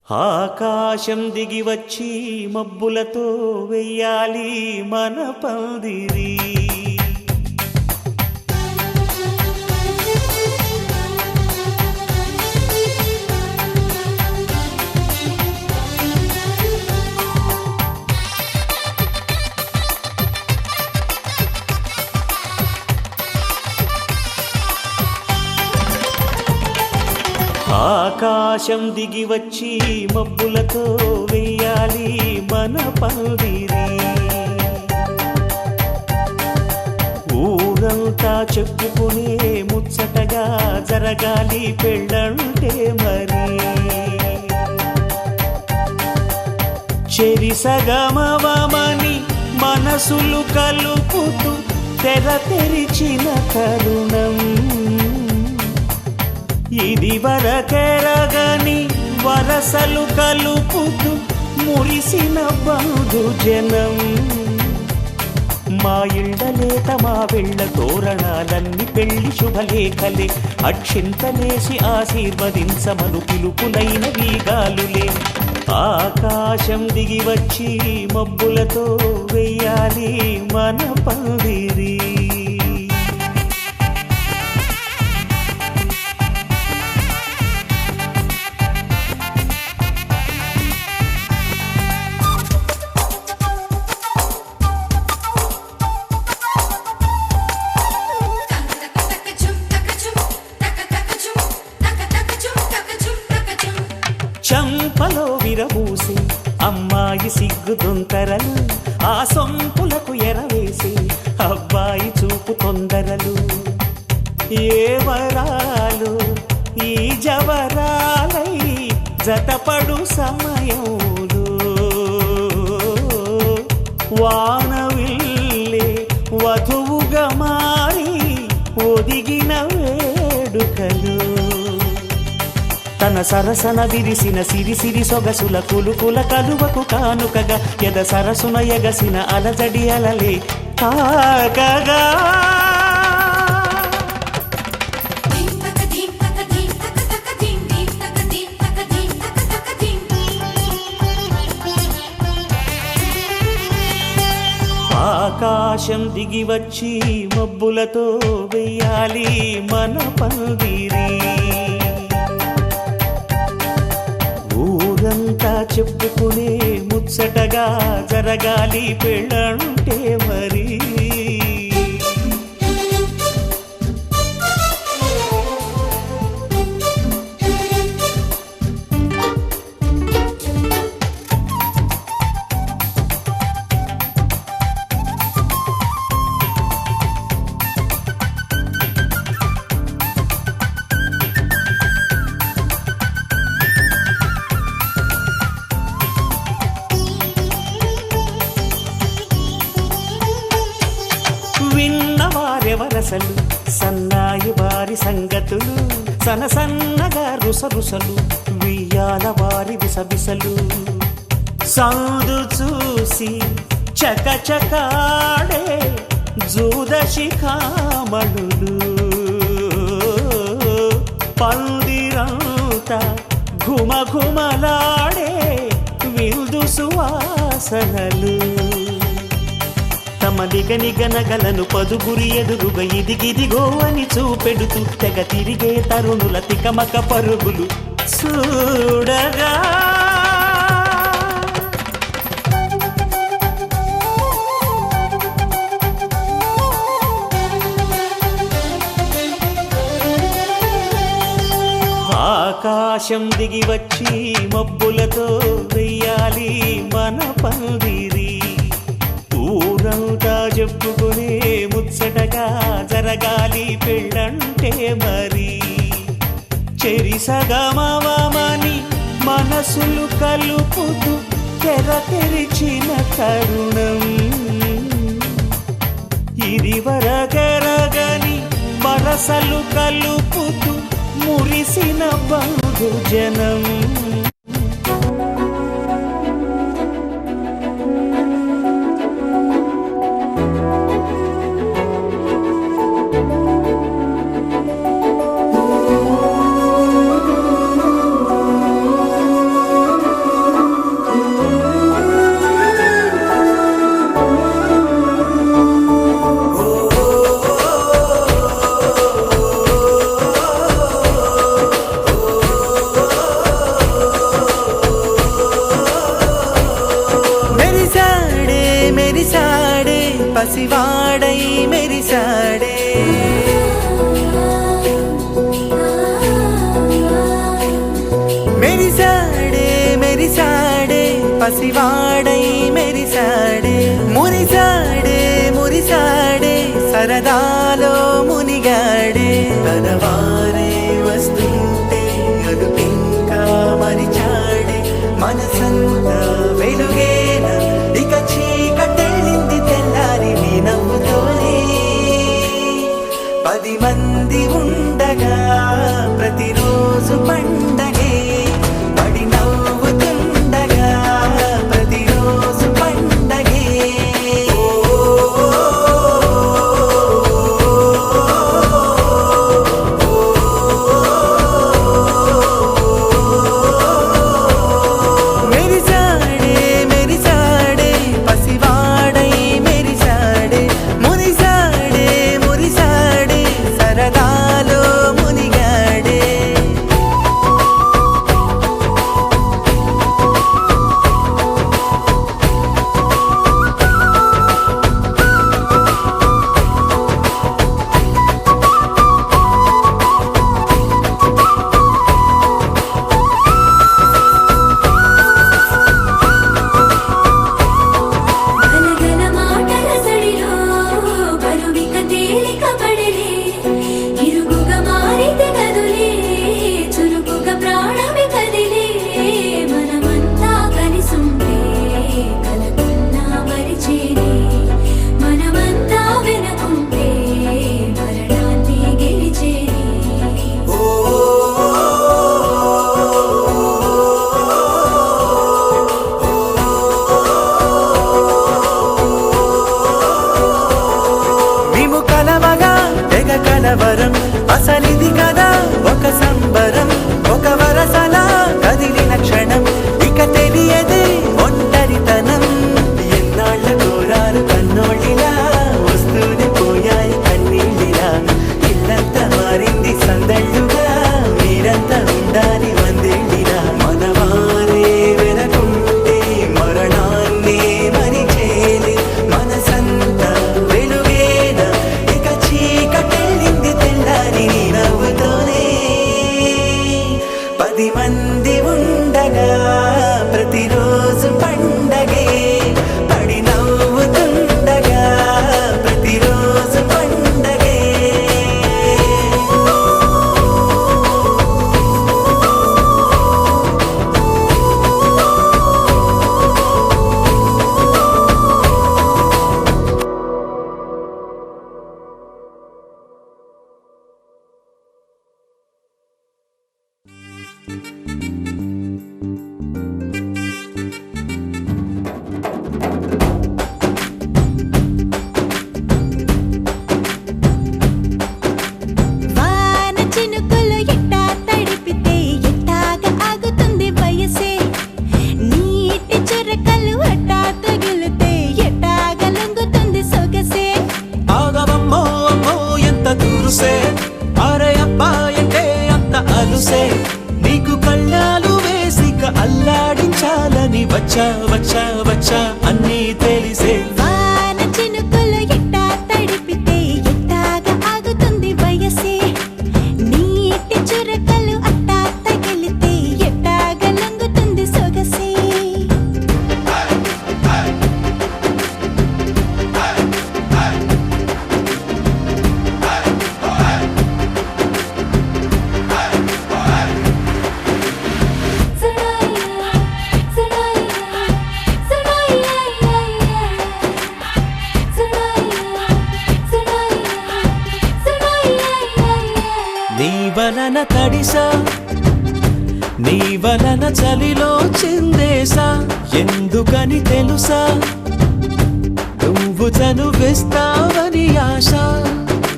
ఆకాశం దిగి వచ్చి మబ్బులతో వెయ్యాలి మన పందిరి. ఆకాశం దిగి వచ్చి మబ్బులతో వెయ్యాలి మన పందిరి. ఊరంతా చెప్పుకునే ముచ్చటగా జరగాలి పెళ్ళంటే మరి. చెరిసగమవమని మనసులు కలుపుతూ తెర తెరిచిన తరుణం ఇది వరకెరగని వరసలు కలుపుతూ మురిసిన బంధుజనం. మా ఇళ్ళలేత మా వెళ్ళ తోరణాలన్నీ పెళ్లి శుభలేఖలే. అక్షింతలేసి ఆశీర్వదించమను పిలుపులైన వీగాలులే. ఆకాశం దిగి వచ్చి మబ్బులతో వెయ్యాలి మన పందిరి. చంపలో విరబూసి అమ్మాయి సిగ్గుదొంతరలు, ఆ సొంపులకు ఎరవేసి అబ్బాయి చూపు తొందరలు. ఏ వరాలు ఈ జవరాలై జతపడు సమయంలో వానవిల్లే వధువుగా మారి ఒదిగిన వేడుకలు. తన సరసన విరిసిన సిరిసిరి సొగసుల కులుకుల కలువకు కానుకగా ఎద సరసున ఎగసిన అలజడి అలలే తాకగా. ఆకాశం దిగి వచ్చి మబ్బులతో వెయ్యాలి మన పందిరి. ఊరంతా చెప్పుకునే ముచ్చటగా జరగాలి పెళ్ళంటే మరి. విన్నవారెవరసలు సన్నాయి వారి సంగతులు, సనసన్నగా రుసరుసలు వియ్యాల వారి విసవిసలు. సందు చూసి చకచకాడే జూదశిఖామణులు, పందిరంతా ఘుమఘుమలాడే విందు సువాసనలు. తమ నిగనిగనగలను పదుగురి ఎదురుగా ఇదిగిదిగో అని చూపెడుతూ తెగ తిరిగే తరుణుల తికమక పరుగులు చూడగా. ఆకాశం దిగి వచ్చి మబ్బులతో వెయ్యాలి మన పందిరి. ఊరంతా చెప్పుకునే ముచ్చటగా జరగాలి పెళ్ళంటే మరి. చెరిసగమవమని మనసులు కలుపుతూ తెర తెరిచిన తరుణం ఇది వరకెరగని వరసలు కలుపుతూ మురిసిన బంధుజనం. పసివాడై మెరిసాడే మెరిసాడే మెరిసాడే పసివాడై మెరిసాడే మురిసాడే మురిసాడే సరదాలో మునిగాడే తనవారే వస్తుంటే అదుపింకా మరిచాడే మనసంతా వెలుగేన ఇక చీకటెళ్ళింది తెల్లారి నీ నవ్వుతోనే 10 మంది ఉండగా ప్రతిరోజు పండగే పడి నవ్వుతుండగా ప్రతిరోజు పండగే మెరిసాడే మెరిసాడే పసివాడై మెరిసాడే మురిసాడే మురిసాడే సరదాలో మునిగాడే గలగల మాటల సడిలో బరువిక తేలిక పడలే ఇరుగుగా మారితే కదులే చురుకుగా ప్రాణమి కదిలే మనమంతా కలిసుంటే కలకున్నా మరిచేనే మనమంతా వెనకుంటే మరణాన్ని గెలిచేనే మేము కలవగా తెగ కలవరం అసలిది కదా ఒక సంబరం ఒక వరసలా కదిలిన క్షణం ఇక తెలియదే ఒంటరితనం ఎన్నాళ్ళ కోరారు కన్నోళ్ళిలా వస్తూనే పోయాయి కన్నీళ్ళిలా ఇల్లంతా మారింది సందళ్ళుగా మీరంతా ఉండాలి వందేళ్ళిలా మనవారే వెనకుంటే మరణాన్ని మరిచేలే మనసంతా వెలుగేన ఇక చీకటెళ్ళింది తెల్లారి నీ నవ్వుతోనే 10 మంది ఉండగా ప్రతిరోజు పండగే పడి నవ్వుతుండగా ప్రతిరోజు పండగే వాన చినుకులు ఎట్టా తడిపితే ఎట్టాగా ఆగుతుంది వయసే నీటి చురకలు అట్టా తగిలితే ఎట్టాగా లొంగుతుంది సొగసే ఆగవమ్మో అమ్మో ఎంత దురుసే అరే అబ్బాయంటే అంత అలుసే నీకు కళ్ళాలు వేసిక అల్లాడించాలని వచ్చా వచ్చా వచ్చా అన్నీ తెలిసే వాన చినుకులు ఎట్టా తడిపితే ఎట్టాగా ఆగుతుంది వయసే నీటి చురకలు అట్టా తగిలితే ఎట్టాగా లొంగుతుంది సొగసే నీ వలన తడిసా నీ వలన చలిలో చిందేసా ఎందుకని తెలుసా నువ్వు చనువిస్తావని ఆశ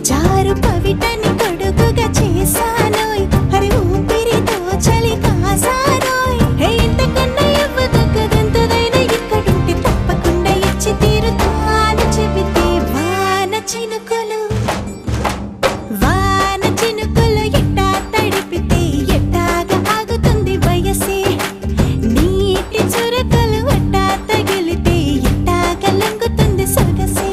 చారు పవిటని కొడుకుగా చేశానోయ్ హరి ఊపిరితో చలి కాసానోయ్ హే ఇంతకన్నా ఇవ్వదగ్గదంతదైన ఇక్కడుంటే తప్పకుండా ఇచ్చి తీరుతాను చెబితే వాన చినుకులు ఎట్టా తడిపితే ఎట్టాగా ఆగుతుంది వయసే నీటి చురకలు అట్టా తగిలితే ఎట్టాగా లొంగుతుంది సొగసే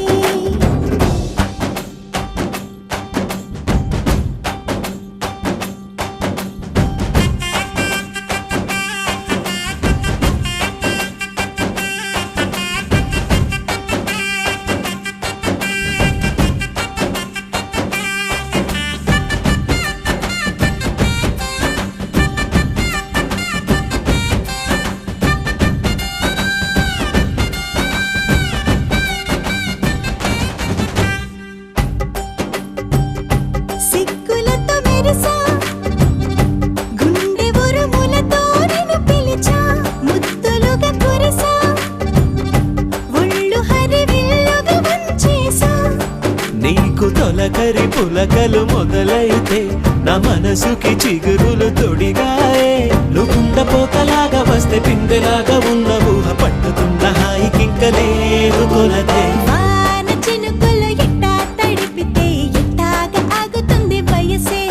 తొలకరి పులకలు మొదలైతే నా మనసుకి చిగురులు తొడిగాయే నువ్వుండ పోతలాగా వస్తే పిందెలాగా ఉన్న ఊహ పట్టుతున్న హాయికింక లేదు కొలతే వాన చినుకులు ఎట్టా తడిపితే ఎట్టాగా ఆగుతుంది వయసే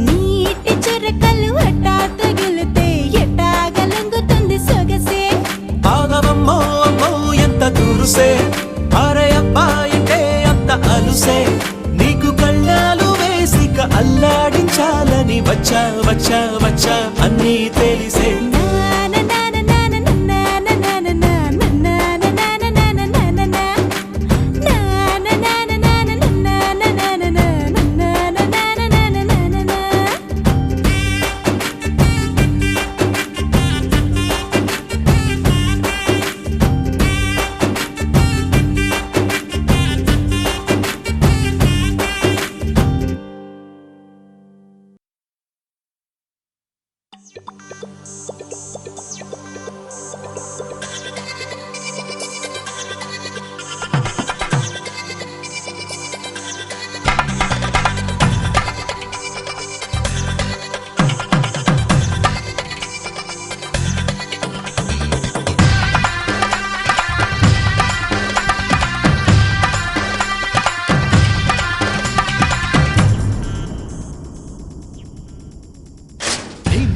నీటి చురకలు అట్టా తగిలితే ఎట్టాగా లొంగుతుంది సొగసే ఆగవమ్మో అమ్మో ఎంత దూరుసే అరే అబ్బాయికే అంత అలుసే నీకు కళ్ళాలు వేసిక అల్లాడించాలని వచ్చా వచ్చా వచ్చా అన్నీ తెలిసే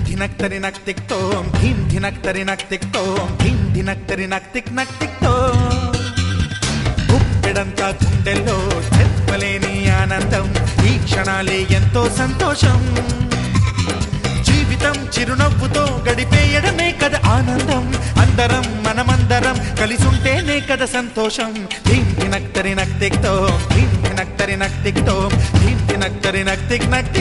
ధినక్తరి నక్తిక్తోం ధీం ధినక్తరి నక్తిక్తోం ధీం ధినక్తరి నక్తిక్తోం గుప్పెడంతా గుండెల్లో చెప్పలేని ఆనందం ఈ క్షణాలే ఎంతో సంతోషం జీవితం చిరునవ్వుతో గడిపేయడమే కదా ఆనందం అందరం మనమందరం కలిసుంటేనే కదా సంతోషం ధీం ధినక్తరి నక్తిక్తోం ధీం ధినక్తరి నక్తిక్తోం ధీం ధినక్తరి నక్తిక్తోం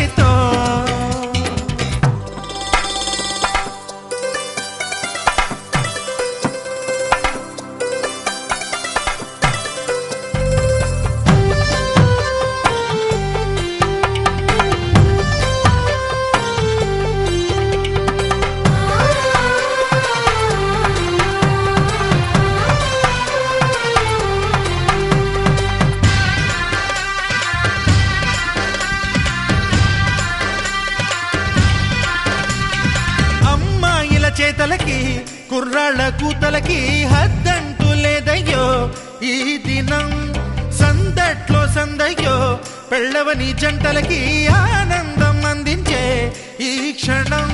చేతలకి కుర్రాళ్ళ కూతలకి హద్దంటూ లేదయ్యో ఈ దినం సందట్లో సందయ్యో పెళ్ళవని జంటలకి ఆనందం అందించే ఈ క్షణం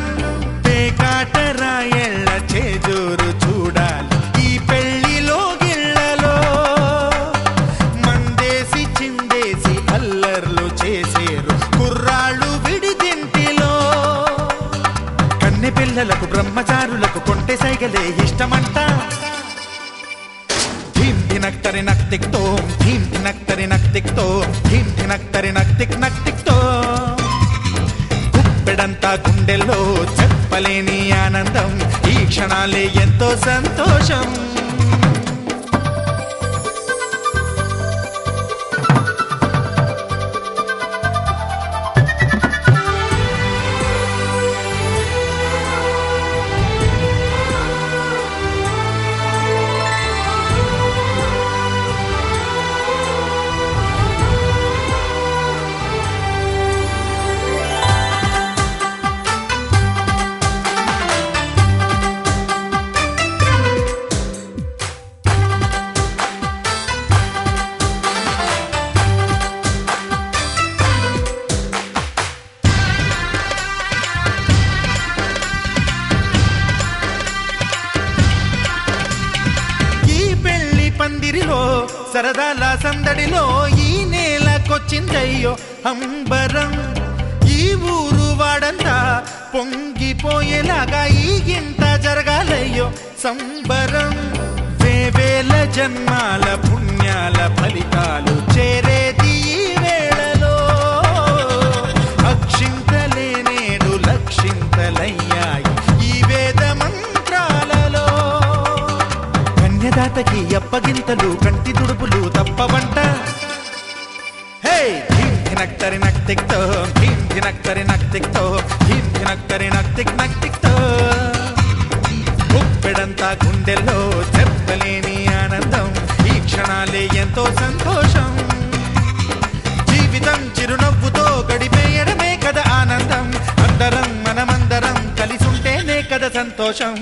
పేకాటరాయళ్ళ చేజూరు చూడాలి ఈ పెళ్లిలో గిళ్ళలో మందేసి చిందేసి అల్లర్లు చేసేరు కుర్రాళ్ళు విడిదింటిలో కన్నె పిల్లలకు బ్రహ్మచారులకు కొంటె సైగలే ఇష్టమంట ధీం ధినక్తరి నక్తిక్తోం ధీం ధినక్తరి నక్తిక్తోం ధీం ధినక్తరి నక్తిక్తోం గుప్పెడంతా గుండెల్లో చెప్పలేని ఆనందం ఈ క్షణాలే ఎంతో సంతోషం పందిరిలో సరదాల సందడిలో ఈ నేలకొచ్చిందయ్యో అంబరం ఈ ఊరు వాడంతా పొంగిపోయేలాగా ఈ గింత జరగాలయ్యో సంబరం వేవేల జన్మాల పుణ్యాల ఫలితాలు చేరేది ఈ వేళలో అక్షింతలే నేడు లక్షింతలయ్యాయి ఈ వేద మంత్రాలలో కన్యదాతకి అప్పగింతలు కంటి దుడుపులు తప్పవంట హే ధీం ధినక్తరి నక్తిక్తోం ధీం ధినక్తరి నక్తిక్తోం ధీం ధినక్తరి నక్తిక్తోం గుప్పెడంతా గుండెల్లో చెప్పలేని ఆనందం ఈ క్షణాలే ఎంతో సంతోషం జీవితం సంతోషం.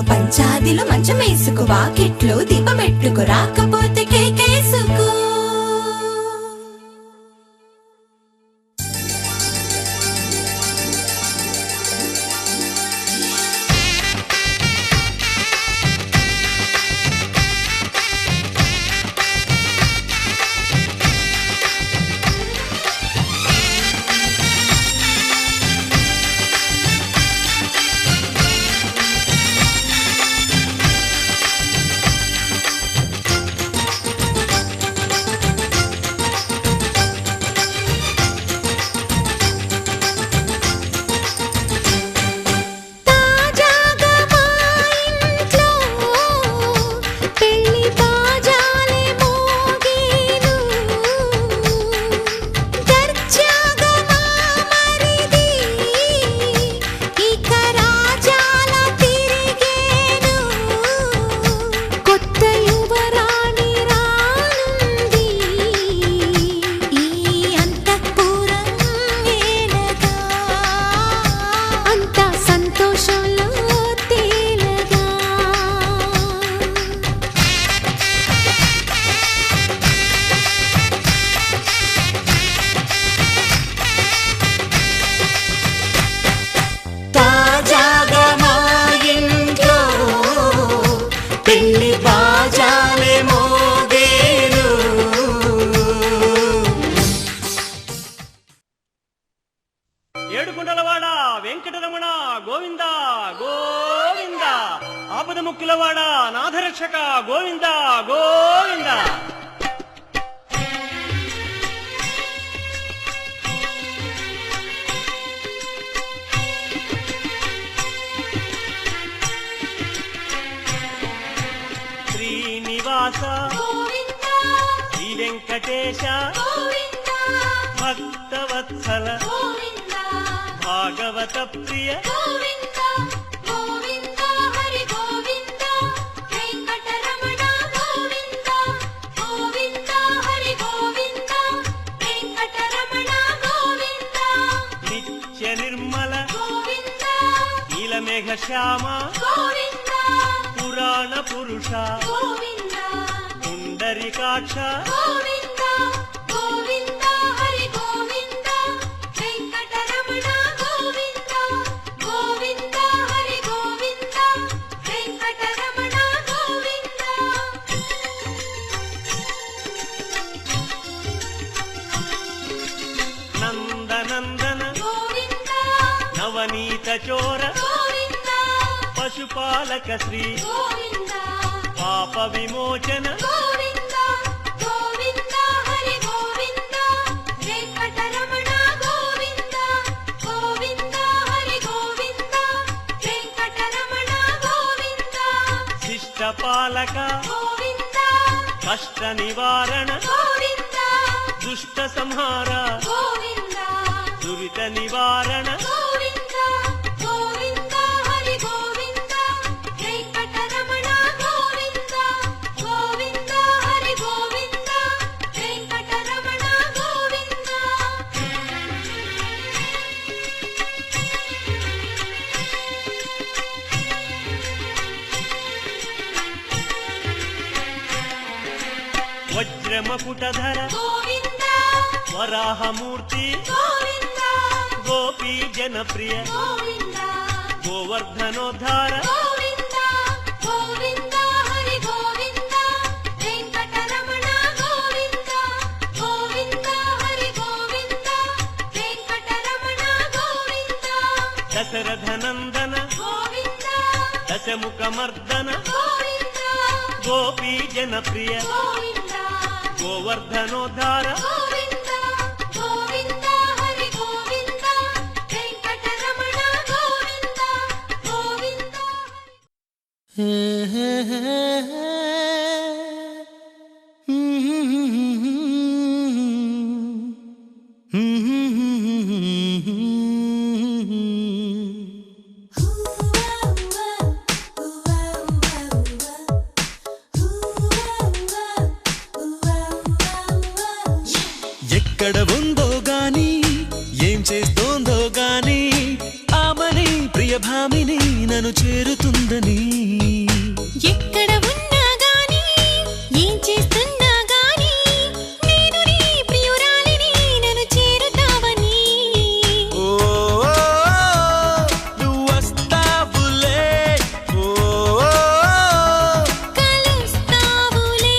పంచాదిలో మంచమేసుకో వాకిట్లో దీపమెట్టుకు రాకపోతే కేకేసుకో. ఏడుకొండలవాడ వెంకటరమణ గోవింద గోవింద, ఆపద ముక్కులవాడ నాథరక్షక గోవింద గోవింద. శ్రీనివాస శ్రీ వెంకటేశ భక్తవత్సల భాగవత ప్రియ గోవింద గోవింద హరి గోవింద వెంకటరమణ గోవింద గోవింద హరి గోవింద వెంకటరమణ గోవింద నిత్య నిర్మల గోవింద నీలమేఘ శ్యామ గోవింద పుర పురాణ పురుష గోవింద పుండరీకాక్ష గోవింద గోవింద హరి గోవింద వెంకటరమణ గోవింద గోవింద హరి గోవింద వెంకటరమణ గోవింద నందనందన గోవింద నవనీత చోర గోవింద పశుపాలక శ్రీ గోవింద పాప విమోచన గోవింద గోవింద హరి గోవింద వెంకటరమణ గోవింద గోవింద హరి గోవింద వెంకటరమణ గోవింద శిష్టపాలక గోవింద కష్ట నివారణ గోవింద దుష్ట సంహార గోవింద దురిత నివారణ గోవింద గోవింద హరి గోవింద వెంకటరమణ గోవింద గోవింద హరి గోవింద వెంకటరమణ గోవింద వజ్రమకుటధర గోవింద వరాహమూర్తి గోవింద గోపీ జనప్రియ గోవింద గోవర్ధనోద్ధార గోవింద గోవింద హరి గోవింద వెంకటరమణ గోవింద గోవింద హరి గోవింద వెంకటరమణ గోవింద దశరథనందన గోవింద దశముఖమర్దన గోవింద గోపీ జనప్రియ గోవింద గోవర్ధనోద్ధార గోవింద గోవింద హరి గోవింద వెంకటరమణ గోవింద గోవింద ఎక్కడ ఉందో గాని ఏం చేస్తోందో గాని ఆమని ప్రియభామిని నన్ను చేరుతుందని ఎక్కడ ఉన్నా గాని ఏం చేస్తున్నా గాని నేను నీ ప్రియురాలిని నన్ను చేరుతావని ఓ నువ్వు వస్తావులే ఓ కలుస్తావులే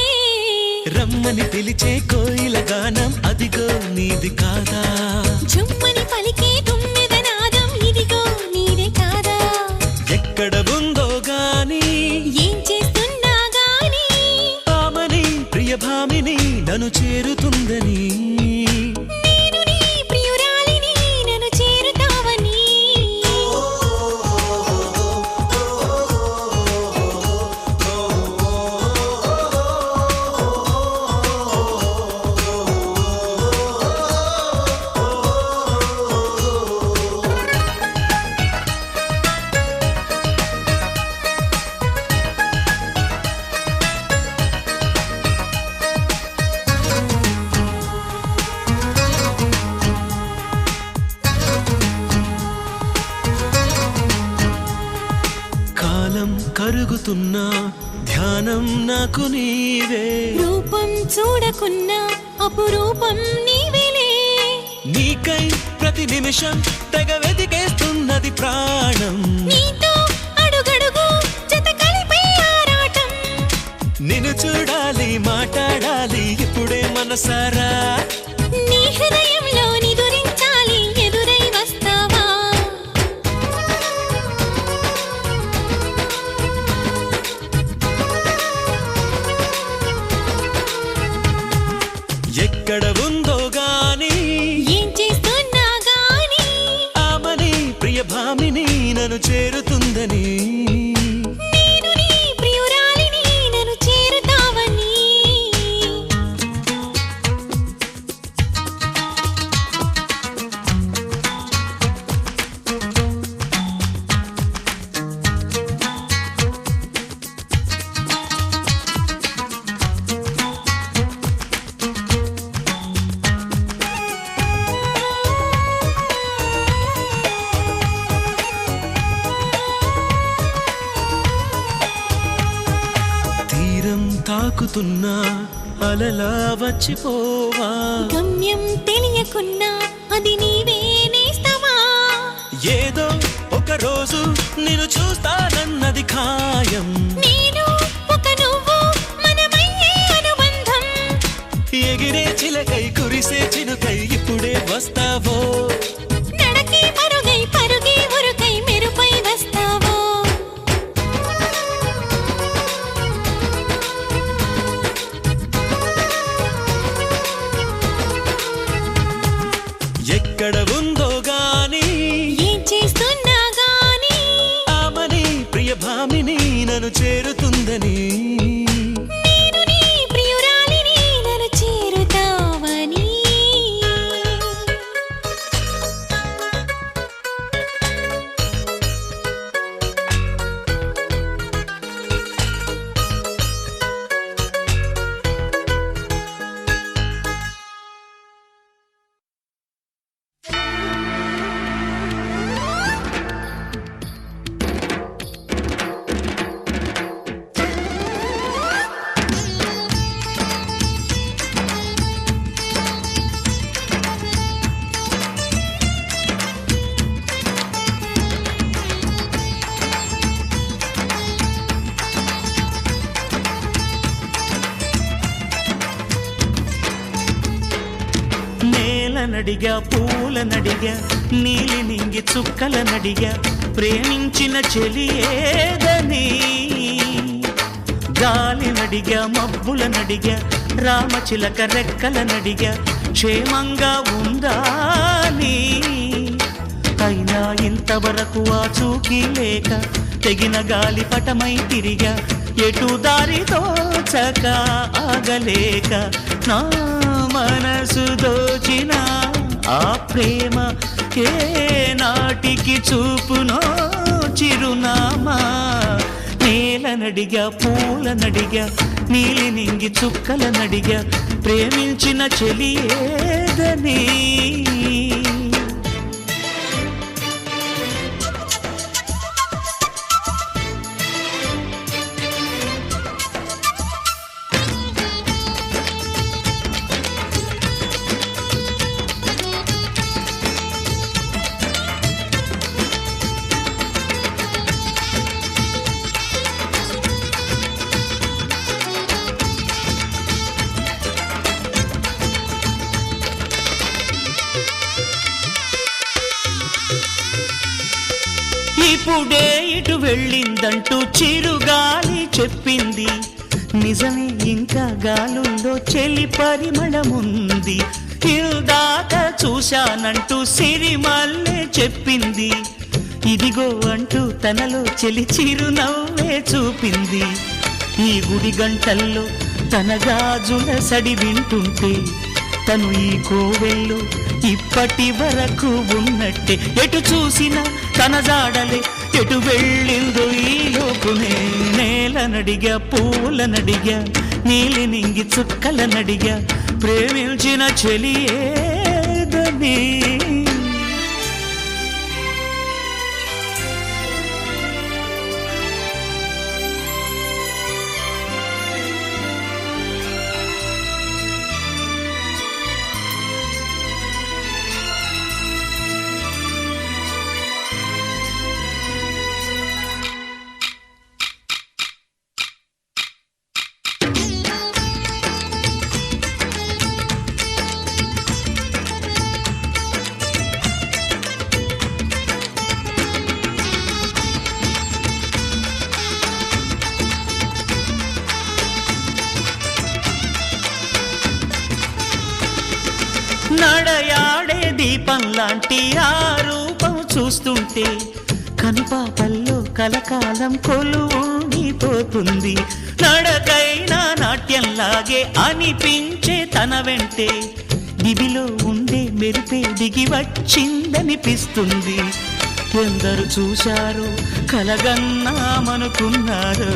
రమ్మని పిలిచే కోయిల గానం అదిగో నీది కాదా జుమ్మని పలికే తుమ్మెద నాదం ఇదిగో నీదే కాదా ఎక్కడ ఉందో గాని ఏం చేస్తున్నా గాని ఆమని ప్రియభామిని నన్ను చేరుతుందని నేను నీ ప్రియురాలిని నన్ను చేరుతావని కాలం కరుగుతున్నా ధ్యానం నాకు నీవే రూపం చూడకున్నా అపురూపం నీవేలే నీకై ప్రతి నిమిషం తెగ వెతికేస్తున్నది ప్రాణం నీతో అడుగడుగు జత కలిపే ఆరాటం నిన్ను చూడాలి మాట్లాడాలి ఇప్పుడే మనసారా నీ హృదయంలో నిదురించాలి ఎదురై వస్తావా ఎక్కడ ఉందో గాని ఏం చేస్తున్నా గాని ఆమని ప్రియభామిని నన్ను చేరుతుందని నేను నీ ప్రియురాలిని నన్ను చేరుతావని తీరం తాకుతున్నా అలలా వచ్చిపోవా గమ్యం తెలియకున్నా అది నీవే నేస్తమా ఏదో ఒక రోజు నిన్ను చూస్తానన్నది ఖాయం నేను ఒక నువ్వు మనమయ్యే అనుబంధం ఎగిరే చిలకై కురిసే చినుకై ఇప్పుడే వస్తావో నడకే పరుగై పరుగే ఉరుకై మెరుపై వస్తావో ఎక్కడ ఉందో గాని ఏం చేస్తున్నా గాని ఆమని ప్రియ భామిని నన్ను చేరుతుందని నేను నీ ప్రియురాలిని నన్ను చేరుతావని నేలనడిగా పూలనడిగా నీలి నింగి చుక్కలనడిగా ప్రేమించిన చెలి ఏదని గాలినడిగా మబ్బులనడిగా రామచిలక రెక్కలనడిగా క్షేమంగా ఉందా నీ అయినా ఇంతవరకు ఆ చూకి లేక తెగిన గాలి పటమై తిరిగా ఎటు దారి తోచక ఆగలేక నా మనసు దోచిన ఆ ప్రేమ ఏ నాటికి చూపునో చిరునామా నేలనడిగా పూలనడిగా నీలి నింగి చుక్కలనడిగా ప్రేమించిన చెలి ఏదని ఇప్పుడే ఇటు వెళ్ళిందంటూ చిరుగాలి చెప్పింది నిజమే ఇంకా గాలుల్లో చెలి పరిమళముంది ఇందాక చూశానంటూ సిరిమల్లె చెప్పింది ఇదిగో అంటూ తనలో చెలి చిరునవ్వే చూపింది ఈ గుడి గంటల్లో తన గాజుల సడి వింటుంటే తను ఈ కోవెల్లో ఇప్పటి వరకు ఉన్నట్టే ఎటు చూసినా తన జాడలే ఎటు వెళ్ళిందో ఈ లోపునే నేలనడిగా పూలనడిగా నీలి నింగి చుక్కలనడిగా ప్రేమించిన చెలి ఏదని నడయాడే దీపం లాంటి ఆ రూపం చూస్తుంటే కనుపాపల్లో కలకాలం కొలువుండిపోతుంది నడకైనా నాట్యంలాగే అనిపించే తన వెంటే దివిలో ఉండే మెరిపే దిగి వచ్చిందనిపిస్తుంది ఎందరు చూశారు కలగన్నామనుకున్నారు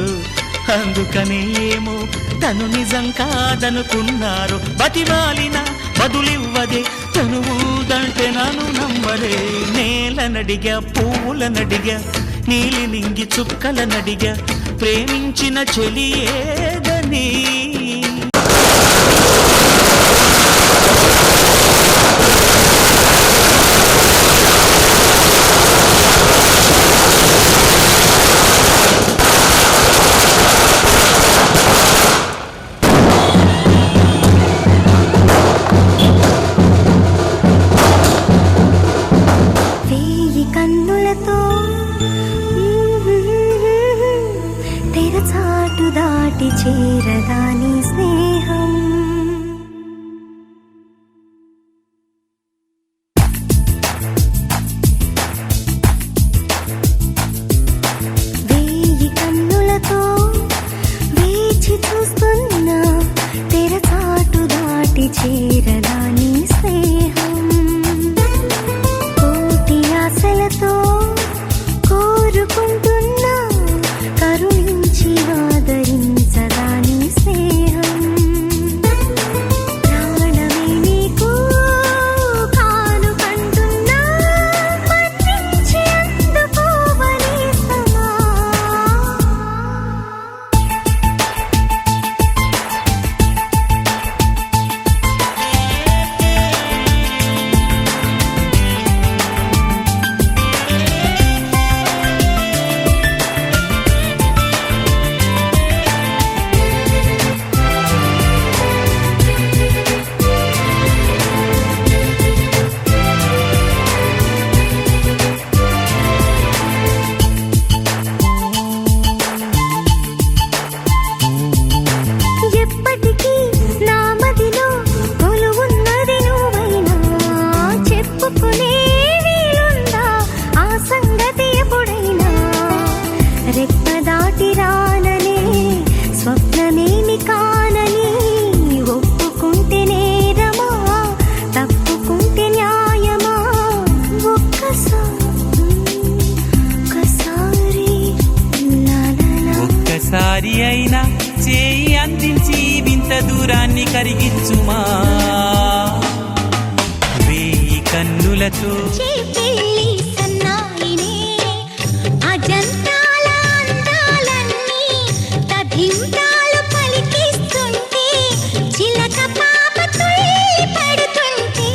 అందుకనే ఏమో తను నిజం కాదనుకున్నారు బతిమాలిన బదులివ్వదే తను ఊదంటే నన్ను నమ్మరే నేలనడిగా పూలనడిగా నీలి నింగి చుక్కలనడిగా ప్రేమించిన చెలి ఏదని నీ స్నేహం. వేయి కన్నులతో వేచి చూస్తున్నా తెరచాటు దాటి చేరదా నీ స్నేహం. కోటి ఆశలతో కోరుకుంటున్నా కరుణించి ఆదరించదా నీ స్నేహం. ప్రాణమే నీకు కానుకంటున్నా మన్నించి అందుకోవనేస్తమా. ఎప్పటికీ నా మదిలో కొలువున్నది నువ్వైనా చెప్పుకునే వీలుందా ఆ సంగతి ఎప్పుడైనా. రెప్ప దాటి రాననే స్వప్నమేమి కానని ఒప్పుకుంటే నేరమా తప్పుకుంటే న్యాయమా. ఒక్కసారి లాలలా. ఒక్కసారి అయినా చేయి అందించి వింత దూరాన్ని కరిగించుమా. వేయి కన్నులతో చేపెళ్ళి సన్నాయినే అజంతాల అందాలన్నీ తథింతాలు పలికిస్తుంటే చిలక పాప తుళ్ళి పడుతుంటే.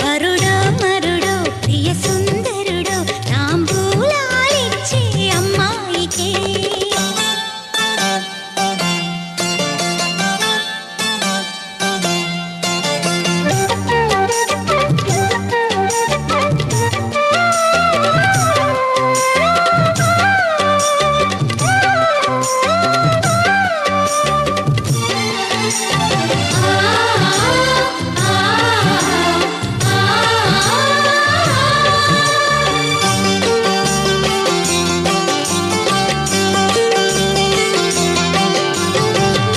వరుడో మరుడో ప్రియ సుందరుడో తాంబూలాలిచ్చే అమ్మాయికే.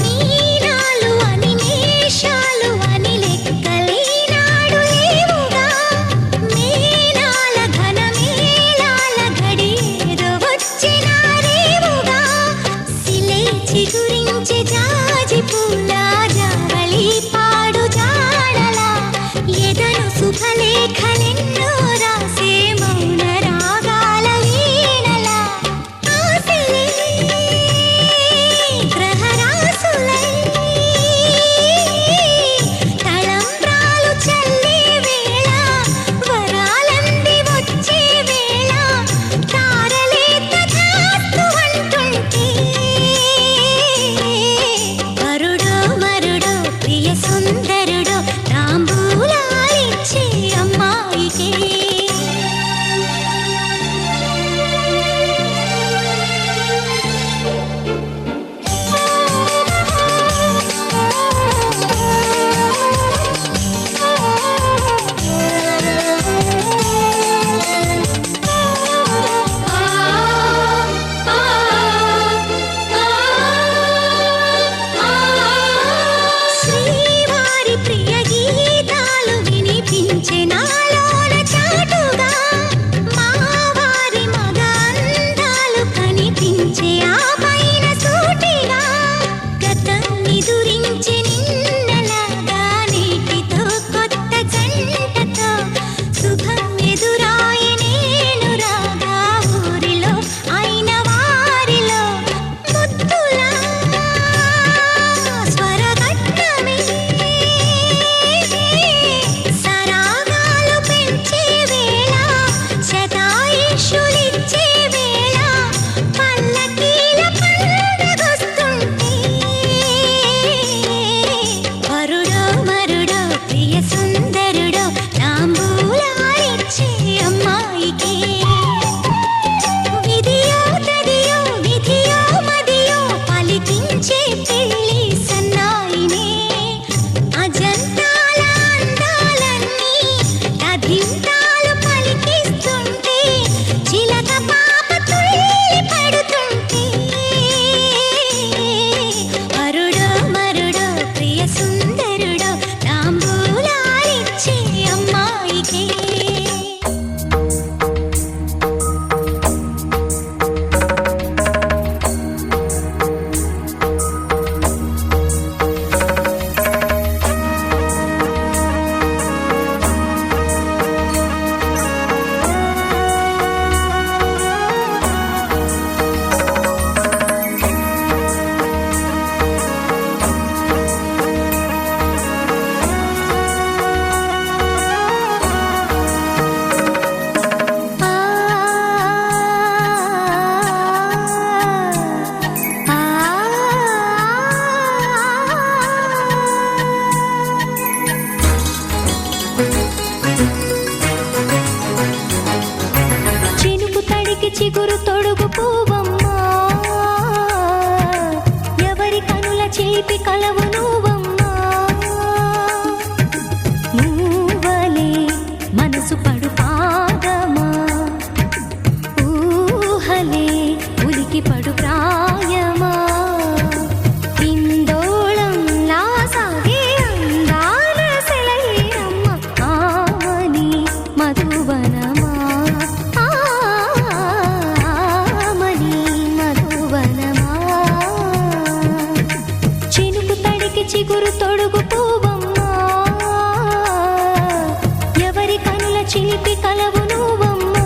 మీనాలు అని మేషాలు అని లెక్కలేనాడు లేవుగా. మేనాల ఘన మేళాల గడియేదో వచ్చినా రేవుగా. సిలే చిగురించే జాజి పూల జావళి పాడు జాడలా ఎదను శుభలేఖలెన్నో రాసే మౌన రాగాల వీణలా. ఆశలే గ్రహరాసులై తలంబ్రాలు చల్లే వేళ వరాలంది వచ్చే వేళ తారలే తథాస్తు అంటుంటే. చిలిపి కలవు నువ్వమ్మా నువ్వలే మనసు పడు పాదమా ఊహలే ఉలికి పడు ప్రాయమా ఇందోళంలా సాగే అందాల సెలయేరమ్మ ఆమని మధువనమా ఆమని మధువనమా చినుకు తడికి చిగురు తొడుగు పూవమ్మా ఎవరి కనుల చిలిపి కలవు నువ్వమ్మా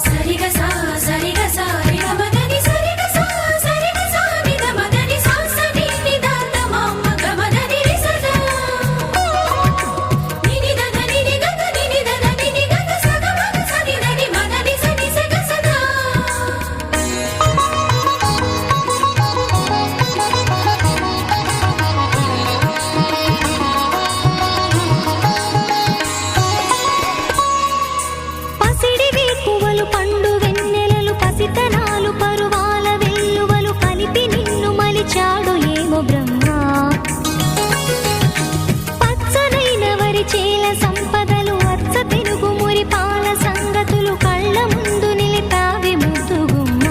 సరిగా సా సరిగా సా నిగమదని సరిగా సా సరిగా సా నిగమదని సా సని నిదాత మమ్మ గమదని రిసదా నినిదన నినిగత నినిదన నినిగత సగమగ సనిదని మదని సని సగ సదా పసిడి వేకువలు పండు వెన్నెలలు పసితనాలు పరువాల వెల్లువలు కలిపి నిన్ను మలిచాడు ఏమో బ్రహ్మ పచ్చనైన వరి చేల సంపదలు అచ్చ పెనుగు మురి పాల సంగతులు కళ్ళ ముందు నిలిపావి ముద్దుగుమ్మ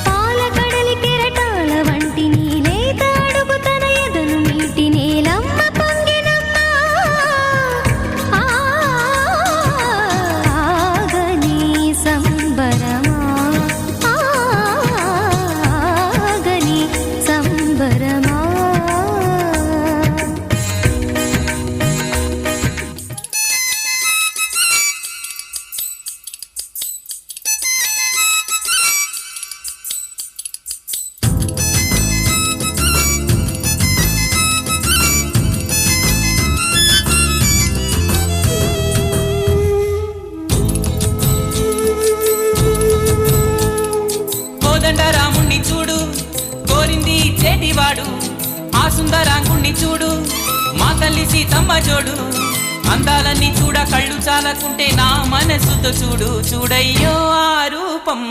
పాల కడలి కెరటాల వంటి నీలేత అడుగు తన ఎదను మీటి నేలమ్మ పొంగినమ్మ ఆగని సంబరమా ఆగని సంబరమా కోదండ రాముణ్ణి చూడు కోరింది చేటివాడు ఆ సుందరాంగుణ్ణి చూడు మా తల్లి సీతమ్మ జోడు అందాలన్నీ చూడ కళ్ళు చాలకుంటే నా మనసుతో చూడు చూడయ్యో ఆ రూపం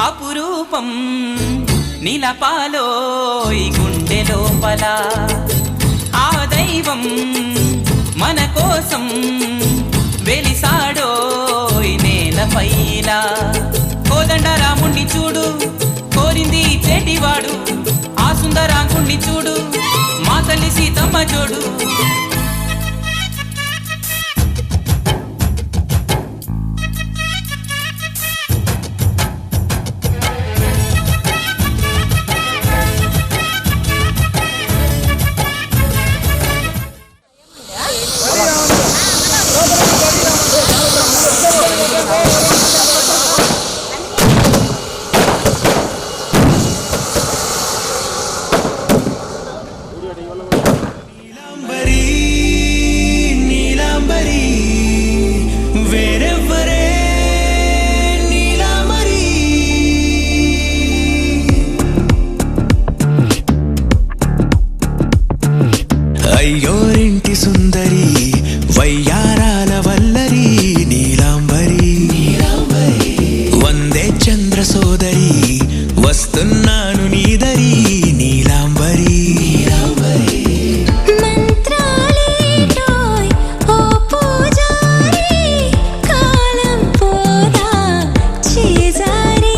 అపురూపం నీలపాలో ఈ గుండె లోపల ఆ దైవం మన కోసం వెలిసాడో ఈ నేలపైన కోదండ రాముణ్ణి చూడు కోరింది చేటివాడు ఆ సుందరాంగుణ్ణి చూడు మా తల్లి సీతమ్మ జోడు నీలాంబరి నీలాంబరి వేరెవ్వరే నీలాంబరి అయ్యోరింటి సుందరి వయ్యారాల వల్లరి నీలాంబరి వందే చంద్ర సోదరి వస్తున్నాను నీదరి నీలాంబరి మంత్రాలేటోయ్ ఓ పూజారి కాలం పోదా చేజారి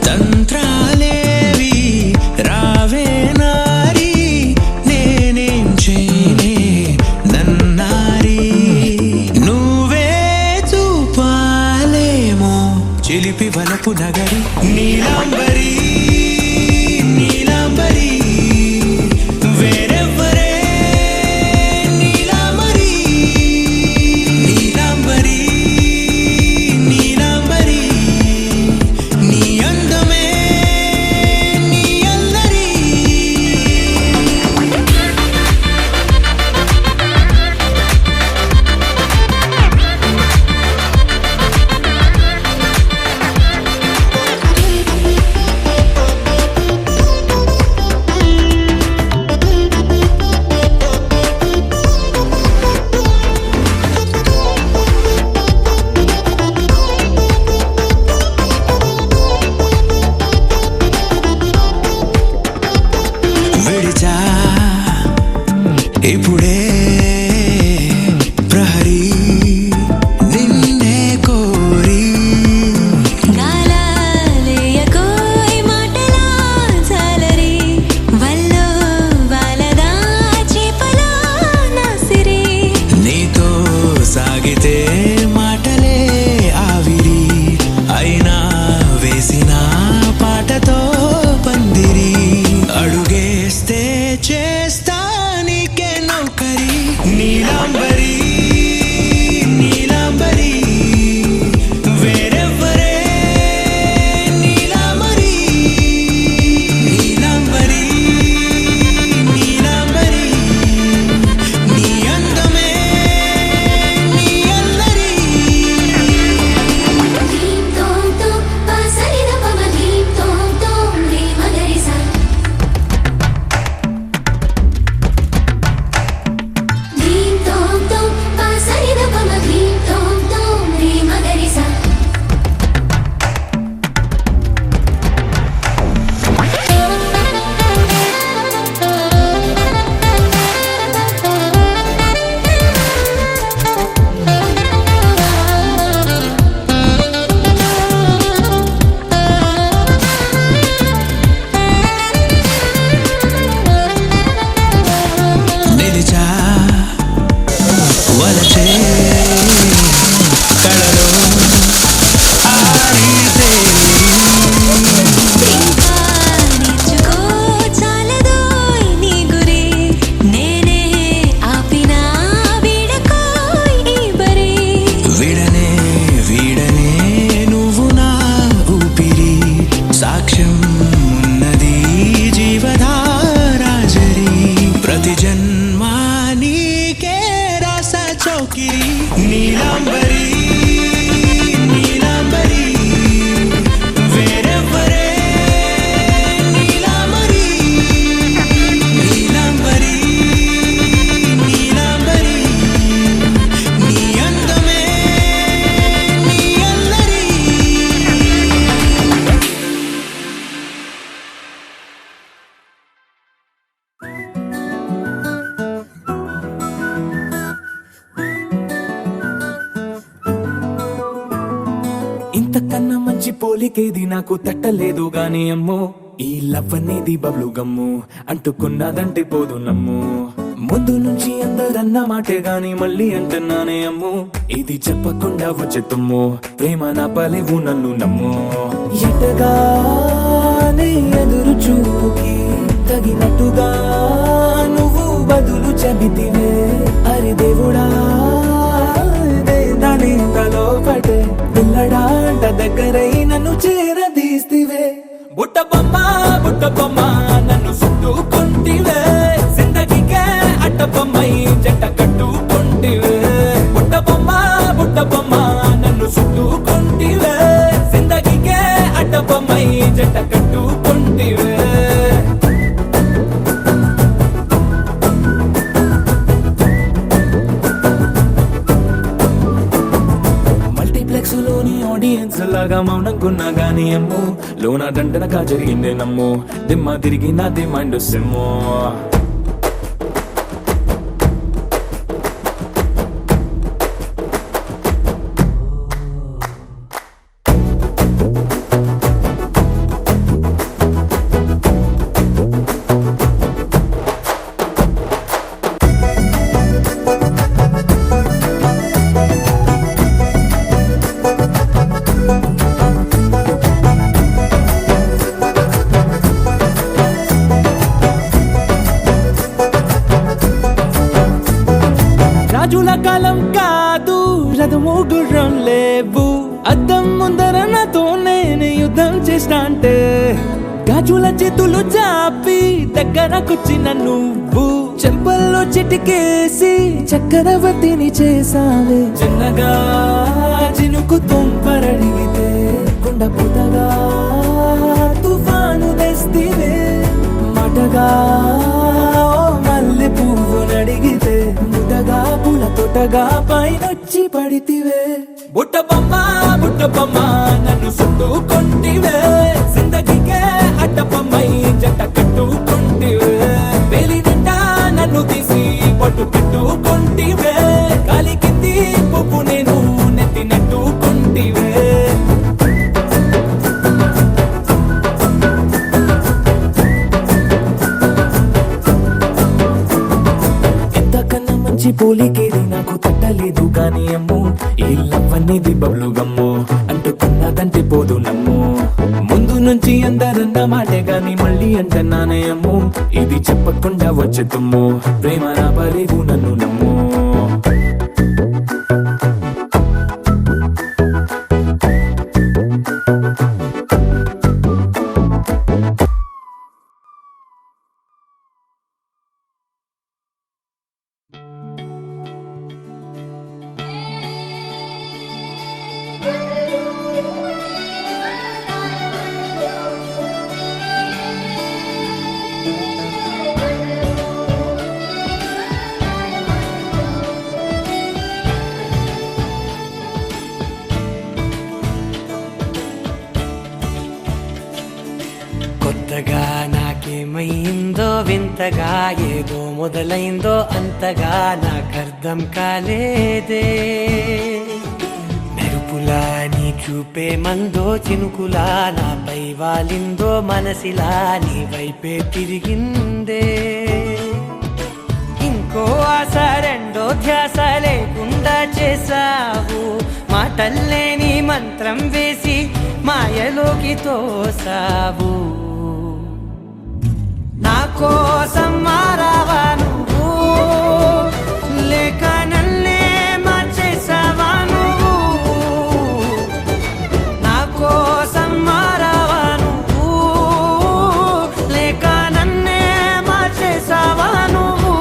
తంత్రాలేవి రావే నారి నేనేం చేయనే నన్నారి నువ్వే చూపాలేమో చిలిపి వలపు నగరి నీలాంబరి నీలాంబరి వేరెవ్వరే నీలాంబరి నీలాంబరి నీలాంబరి నీ అందమే నీ అల్లరి ఆ పోలికేది నాకు తట్టలేదు గాని అమ్మో ఈ లవ్ అనేది బబ్లు గమ్ము అంటుకున్నదంటే పోదు నమ్ము ముందు నుంచి అందరన్న మాటే గాని మళ్ళీ అంటున్నానే అమ్ము ఇది చెప్పకుండా వచ్చే తుమ్ము ప్రేమ నా పలేవు నన్ను నమ్ము ఎటగానే ఎదురు చూపుకి తగినట్టుగా నువ్వు బదులు చెబితివే అరి దేవుడా దాని తలో పడే పిల్లడాంట దగ్గరై నన్ను చేరదీస్తివే బుట్ట బొమ్మ నన్ను చుట్టుకుంటివే జిందగీకే అట్ట బొమ్మై జంట కట్టుకుంటివే బుట్ట బొమ్మ నన్ను చుట్టుకుంటివే జిందగీకే అట్ట బొమ్మై జంట కట్టుకుంటివే లోని ఆడియన్స్ లాగా మౌనంకున్నా గానీ అమ్ము లోన దండనగా జరిగిందే నమ్ము దిమ్మ తిరిగి నాది మైండ్ సిమ్ము రాజుల కాలం కాదు రథము గుర్రం లేవు అద్దం ముందర నాతో నేను యుద్ధం చేస్తా అంటే గాజుల చేతులు చాపి దగ్గరకొచ్చిన నువ్వు చెంపల్లో చిటికేసి చక్రవర్తిని చేసావే చిన్నగా చినుకు తుంపరడిగితే కొండ పుటగా తుఫాను తెస్తివే మాటగా మల్లె పువ్వు నడిగితే ముటగా పుల తొటగా పైనొచ్చి పడితివే బుట్ట బొమ్మ నన్ను చుట్టుకుంటివే జిందగీకే అట్ట బొమ్మై జంట కట్టుకుంటివే వేలి నిండా నన్ను తీసి పట్టు పెట్టుకుంటివే కాలి కింది పువ్వు నేను నెత్తినట్టుకుంటివే పోలికేది నాకు తట్టలేదు గాని అమ్ము ఈ లవ్ అనేది బబ్లు గమ్ము అంటుకున్నదంటే పోదు నమ్ము ముందు నుంచి అందరన్న మాటే గాని మళ్ళీ అంటున్నానే అమ్ము ఇది చెప్పకుండా వచ్చే తుమ్ము ప్రేమ నా పలేవు నన్ను నమ్ము కొత్తగా నాకేమైందో వింతగా ఏదో మొదలైందో అంతగా నాకర్థం కాలేదే మెరుపులా నీ చూపే మందో చినుకులా నాపై వాలిందో మనసిలా నీ వైపే తిరిగిందే ఇంకో ఆశ రెండో ధ్యాస లేకుండా చేసావు మాటల్లే నీ మంత్రం వేసి మాయలోకి తోసావు నా కోసం మారావా నువ్వు లేక నన్నే మార్చేసావా నువ్వు నా కోసం మారావా నువ్వు లేక నన్నే మార్చేసావా నువ్వు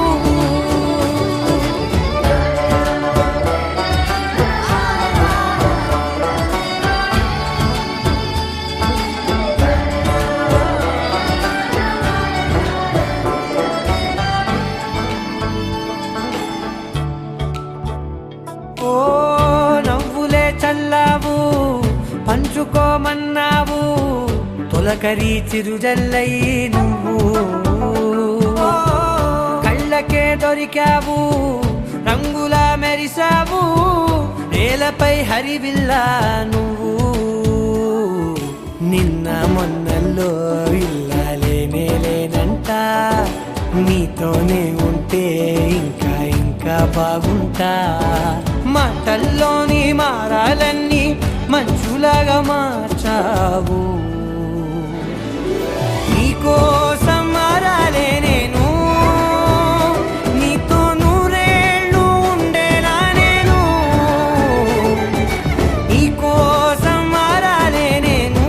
చల్లావు పంచుకోమన్నావు తొలకరి చిరుజల్లై నువ్వు కళ్ళకే దొరికావు రంగులా మెరిసావు నేలపై హరివిల్లా నువ్వు నిన్న మొన్నల్లో ఇల్లాలేనే లేనంట నీతోనే ఉంటే ఇంకా ఇంకా బాగుంటా మాటల్లోని మారాలన్నీ మంచులాగా మార్చావు నీకోసం మారాలే నేను నీతో నూరేళ్ళు ఉండేలా నేను నీకోసం మారాలే నేను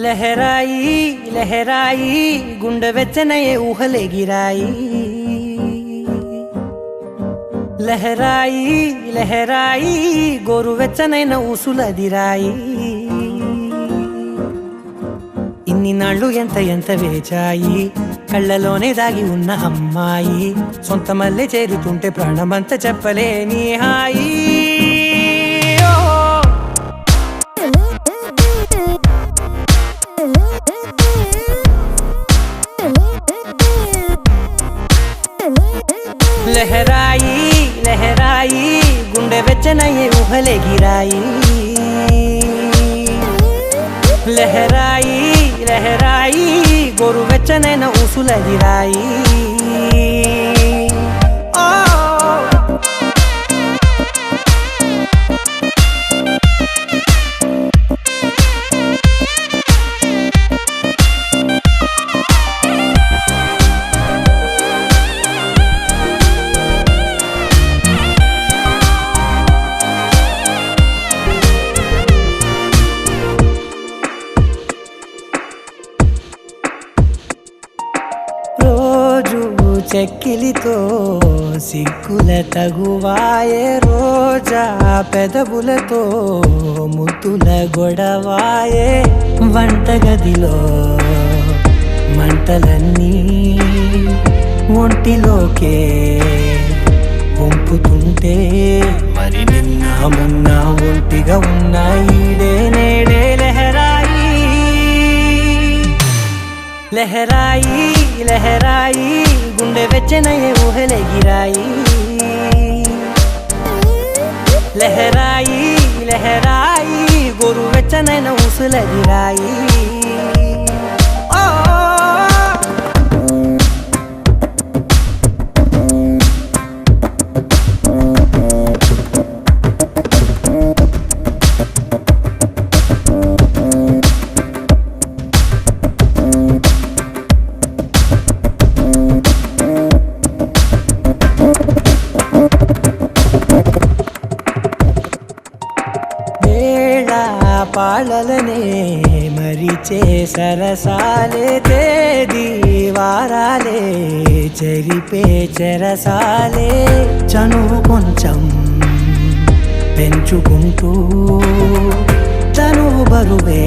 లహరాయి లహరాయి గుండె వెచ్చనయే ఊహలే గిరాయి లహరాయి లహరాయి గోరు వెచ్చనైన ఊసులదిరాయి ఇన్ని నాళ్ళు ఎంత ఎంత వేచాయి కళ్ళలోనే దాగి ఉన్న అమ్మాయి సొంత మల్లె చేరుతుంటే ప్రాణమంత చెప్పలేని హాయి లహరాయి లహరాయి గుండె వెచ్చనయ్యే ఊహలే గిరాయి లహరాయి లహరాయి గోరు వెచ్చనైన ఊసులదిరాయి చెక్కిలితో సిగ్గుల తగువాయే రోజా పెదవులతో ముద్దుల గొడవాయే వంటగదిలో మంటలన్నీ ఒంటిలోకే వంపుతుంటే మరి నిన్న మొన్న ఒంటిగా ఉన్నాయి నేడే లహరాయి లహరాయి లహరాయి గుండె వెచ్చనయ్యే ఊహలే గిరాయి లహరాయి లహరాయి గోరు వెచ్చనైన ఊసులదిరాయి పాలలనే మరిచే సరసాలే తేదీ వారాలే చెరిపే చెరసాలే చనువు కొంచెం పెంచుకుంటూ చనువు బరువే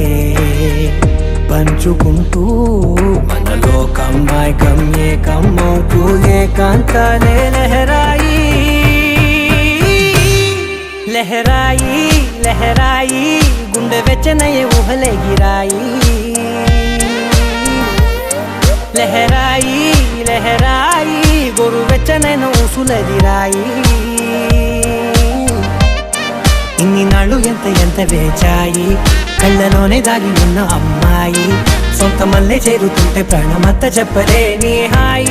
పంచుకుంటూ మనలో కమ్మాయికం ఏకమవుతూ ఏకాంతాలే లహరాయి లహరాయి లహరాయి గుండె వెచ్చనయ్యే ఊహలే గిరాయి లహరాయి లహరాయి గోరువెచ్చనైన ఊసులది రాయి ఇన్ని నాళ్ళు ఎంత వేచాయి కళ్ళలోనే దాగి ఉన్న అమ్మాయి సొంత మల్లె చేరుతుంటే ప్రాణమంతా చెప్పలేని హాయి